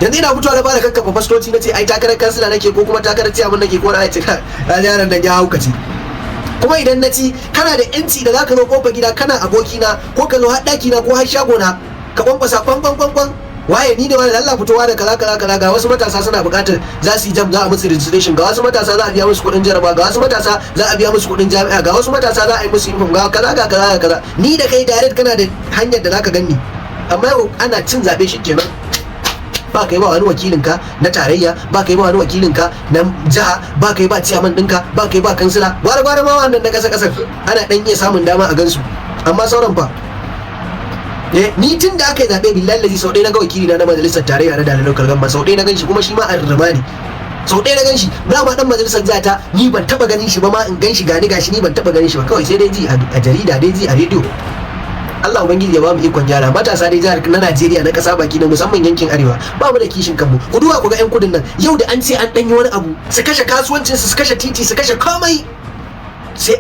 yanzu ina fitowa da fara kakkafa fastoci na ce ai takarar kansila nake ko kuma takarar ciyaman nake ko na ce ka yaran nan ya haukace. Kuma idan na ci kana da yanci da zaka zo kofar gida kana abokina ko ka zo har daki na ko har shago na ka kwankwasa kwan waye ni ne wani Allah fitowa da kaza ga wasu matasa suna buƙatar za su yi jam za a musu registration, ga wasu matasa za a biya musu kuɗin jaraba, ga wasu matasa za a biya musu kuɗin jami'a, ga wasu matasa za a yi musu uniform, ga kaza ni da kai direct kana da hanyar da zaka ganni. Amma yau ana cin zaɓe shi kenan ba kai ba wani wakilinka na tarayya, ba kai ba wani wakilinka na jiha, ba kai ba ciyaman ɗinka, ba kai ba kansila, gwara ma wannan na ƙasa ana ɗan iya samun dama a gansu. Amma sauran fa ni tun da aka yi zaɓe billahi lazi sau ɗaya na ga wakili na majalisar tarayya na Dala Local Government, sau ɗaya na ganshi kuma shi ma a Rumani, sau ɗaya na ganshi ba ma ɗan majalisar jata ni ban taɓa ganin shi ba ma in ganshi gani gashi ni ban taɓa ganin shi ba, kawai sai dai ji a jarida dai ji a rediyo. Allah ubangiji ya ba mu ikon gyara. Matasa dai jihar na Najeriya na kasa baki na musamman yankin arewa ba mu da kishin kanmu. Ku duba ku ga yan kudin nan yau da an ce an danyi wani abu su kashe kasuwancin su kashe titi su kashe komai sai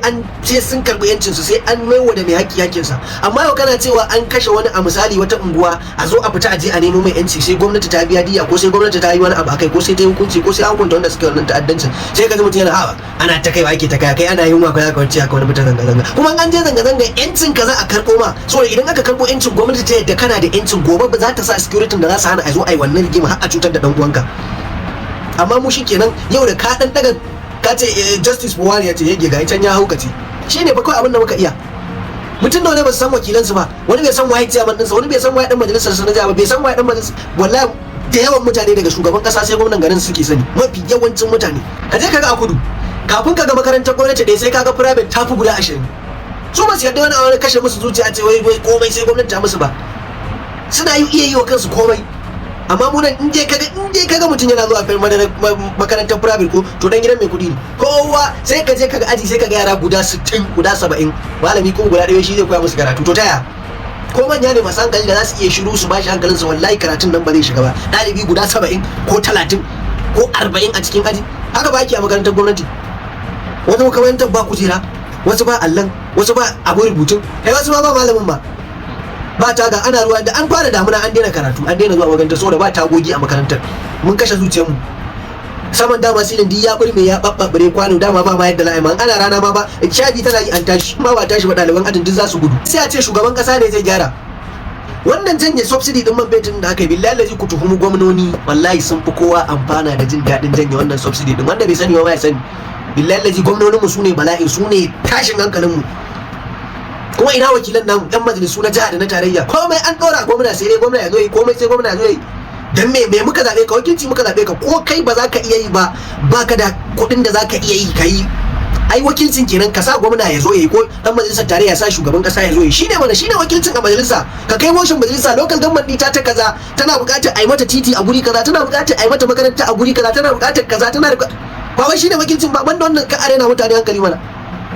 sun karbi yancin su sai an maiwa da mai haƙƙi haƙƙin sa. Amma yau kana cewa an kashe wani a misali wata unguwa a zo a fita a je a nemo mai yanci sai gwamnati ta biya diya ko sai gwamnati ta yi wani abu akai ko sai ta yi hukunci ko sai an hukunta wanda suke wannan ta'addancin, sai ka ji mutum yana hawa ana ta kaiwa ake ta kai ana yin wa kai kawai aka wani fitar zanga-zanga. Kuma an je zanga-zanga yancin ka za a karɓo ma, saboda idan aka karɓo yancin gwamnati ta yadda kana da yancin gobe ba za ta sa security da za su hana a zo a yi wannan rigima har a cutar da dan uwanka. Amma mu shi kenan yau da ka dan daga ka ce justice for one ya ce yage ga can ya haukace, shine ba kawai abin da muka iya. Mutum da wani ba su san wakilansu ba, wani bai san waye ciyaman ɗinsa, wani bai san waye dan majalisar su na jiha ba, bai san waye dan majalisar, wallahi da yawan mutane daga shugaban kasa sai gwamnan garin suke sani, mafi yawancin mutane. Ka je kaga a kudu kafin ka ga makarantar gwamnati ɗaya sai kaga private ta fi guda 20. Su ba su yarda wani kashe musu zuciya ce wai komai sai gwamnati ta musu ba, suna iya yi wa kansu komai. Amma mu nan in dai kaga mutum yana zuwa makarantar private ko to dan gidan mai kuɗi ne. Kowa sai ka je kaga aji sai kaga yara guda 60 guda 70 malami ko guda ɗaya shi zai koya musu karatu. To taya ko manya ne masu hankali da za su iya shiru su bashi hankalin su, wallahi karatun nan ba zai shiga ba. Ɗalibi guda 70 ko 30 ko 40 a cikin aji haka ba ake a makarantar gwamnati. Wata makarantar ba kujera, wasu ba allan, wasu ba abun rubutun, kai wasu ma ba malamin ba taga, ana ruwa da an fara damuna an daina karatu, an daina zuwa makarantar saboda ba tagogi a makarantar. Mun kashe zuciyarmu. Saman dama silin di ya burme ya babbare kwano dama ba ma yadda la'ima, ana rana ma ba shaji tana yi an tashi ma ba tashi ba, ɗaliban ajin duk za su gudu. Sai a ce shugaban kasa ne zai gyara wannan janye subsidy din man fetur da aka yi. Billahi lazi ku tuhumu gwamnoni, wallahi sun fi kowa amfana da jin daɗin janye wannan subsidy din. Wanda bai sani ba ya sani. Billahi lazi gwamnoninmu su ne bala'i, su ne tashin hankalinmu. Kuma ina wakilan namu yan majalisu na jiha da na tarayya, komai an ɗora gwamna sai dai gwamna ya zo yi, komai sai gwamna ya zo yi. Dan me muka zaɓe ka, wakilci muka zaɓe ka, ko kai ba za ka iya yi ba, baka da kuɗin da za ka iya yi ka yi. Ai wakilcin kenan ka sa gwamna ya zo yi ko dan majalisar tarayya sa shugaban kasa ya zo yi, shine wakilcin a majalisa. Ka kai motion majalisa local government ta kaza tana buƙatar ai mata titi a guri kaza, tana buƙatar ai mata makaranta a guri kaza, tana buƙatar kaza, tana ba wai shine wakilcin ba. Banda wannan ka arena mutane hankali mana.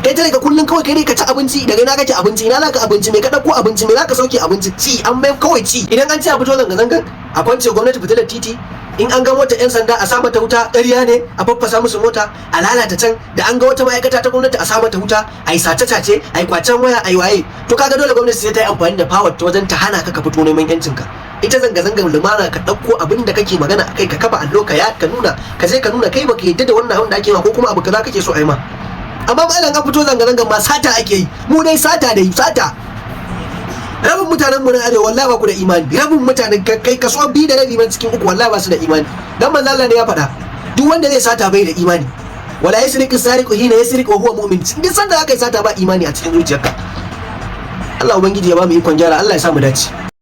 Kai tare ka kullun kawai kai ne ka ci abinci, daga ina kake abinci, ina zaka abinci, me ka dauko abinci, me zaka sauke abinci, ci an bai kawai ci. Idan an ci a fito zanga-zangan a kwance gwamnati fitilar titi, in an ga mota yan sanda a sa mata wuta, ƙarya ne a faffasa musu mota, a lalata can, da an ga wata ma'aikata ta gwamnati a sa mata wuta, a yi sace-sace, a yi kwacen waya, a yi waye. To kaga dole gwamnati sai ta yi amfani da power ta wajen ta hana ka fito neman yancinka. Ita zanga-zangar lumana ka ɗauko abin da kake magana akai ka kafa allo ka nuna, ka je ka nuna kai baka yadda da wannan abin da ake ma ko kuma abu kaza kake so a yi ma. Amma malam an fito zanga-zangar ma sata ake yi, mu dai sata. Rabin mutanen mu na arewa wallahi ba ku da imani, rabin mutanen kai kaso 2 da rabi man cikin 3 wallahi ba su da imani. Dan manzo Allah ne ya faɗa duk wanda zai sata bai da imani. Wala yasriqu sariqu hina yasriqu wa huwa mu'min. Duk sanda aka yi sata ba imani a cikin zuciyarka. Allah ubangiji ya ba mu ikon gyara, Allah ya sa mu dace.